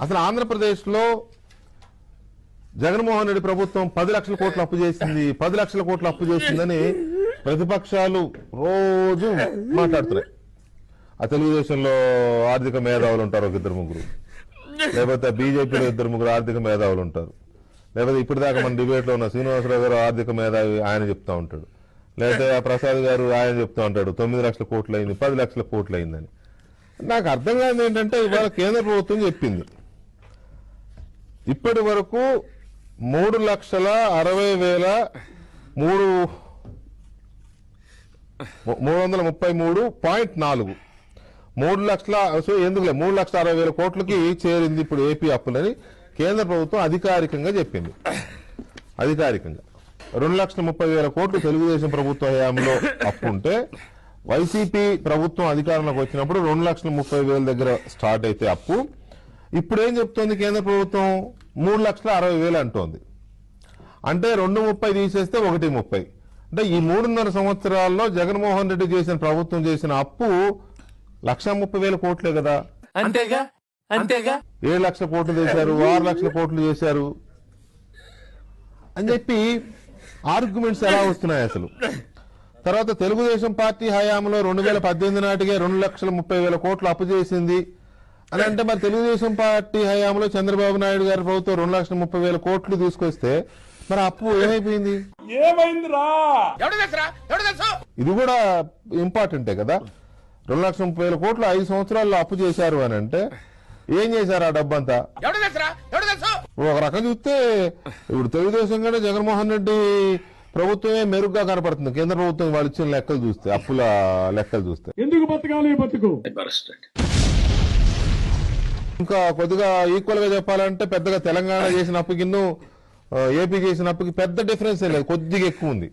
అసలు ఆంధ్రప్రదేశ్లో జగన్మోహన్ రెడ్డి ప్రభుత్వం 10 లక్షల కోట్లు అప్పు చేసింది, 10 లక్షల కోట్లు అప్పు చేసిందని ప్రతిపక్షాలు రోజు మాట్లాడుతున్నాయి. ఆ తెలుగుదేశంలో ఆర్థిక మేధావులు ఉంటారు, ఒక 2-3, లేకపోతే బీజేపీలో 2-3 ఆర్థిక మేధావులు ఉంటారు, లేకపోతే ఇప్పటిదాకా మన డిబేట్లో ఉన్న శ్రీనివాసరావు గారు ఆర్థిక మేధావి, ఆయన చెప్తా ఉంటాడు, లేకపోతే ప్రసాద్ గారు ఆయన చెప్తా ఉంటాడు 9 లక్షల కోట్లు అయింది, 10 లక్షల కోట్లు అయిందని. నాకు అర్థం కాదు ఏంటంటే ఇవాళ కేంద్ర ప్రభుత్వం చెప్పింది ఇప్పటి వరకు 3,33,333.4 3,60,000 కోట్లకి చేరింది ఇప్పుడు ఏపీ అప్పులని కేంద్ర ప్రభుత్వం అధికారికంగా చెప్పింది. అధికారికంగా 2,30,000 కోట్లు తెలుగుదేశం ప్రభుత్వ హయాంలో అప్పు ఉంటే, వైసీపీ ప్రభుత్వం అధికారంలోకి వచ్చినప్పుడు 2,30,000 దగ్గర స్టార్ట్ అయితే అప్పు ఇప్పుడు ఏం చెప్తోంది కేంద్ర ప్రభుత్వం? 3,60,000 అంటోంది. అంటే 2.30 తీసేస్తే 1.30. అంటే ఈ 3.5 సంవత్సరాల్లో జగన్మోహన్ రెడ్డి చేసిన ప్రభుత్వం చేసిన అప్పు 1,30,000 కోట్లే కదా. అంతేగా అంతేగా 7 లక్షల కోట్లు చేశారు, 6 లక్షల కోట్లు చేశారు అని చెప్పి ఆర్గ్యుమెంట్స్ ఎలా వస్తున్నాయి అసలు. తర్వాత తెలుగుదేశం పార్టీ హయాంలో 2018 నాటికే 2,30,000 కోట్లు అప్పు చేసింది అని అంటే, మరి తెలుగుదేశం పార్టీ హయాంలో చంద్రబాబు నాయుడు గారి ప్రభుత్వం 2,30,000 కోట్లు తీసుకొస్తే మరి అప్పు ఏమైపోయింది? ఇది కూడా ఇంపార్టెంటే కదా. 2,30,000 కోట్లు 5 సంవత్సరాల్లో అప్పు చేశారు అని అంటే ఏం చేశారు ఆ డబ్బంతా? ఒక రకం చూస్తే ఇప్పుడు తెలుగుదేశం కంటే జగన్మోహన్ రెడ్డి ప్రభుత్వమే మెరుగ్గా కనపడుతుంది కేంద్ర ప్రభుత్వం వాళ్ళు ఇచ్చిన లెక్కలు చూస్తే, అప్పుల లెక్కలు చూస్తే. ఎందుకు బతకాలి బతుకు? ఇంకా కొద్దిగా ఈక్వల్ గా చెప్పాలంటే పెద్దగా తెలంగాణ చేసిన అప్పుకి ఏపీ చేసిన అప్పుకి పెద్ద డిఫరెన్స్ లేదు, కొద్దిగా ఎక్కువ ఉంది.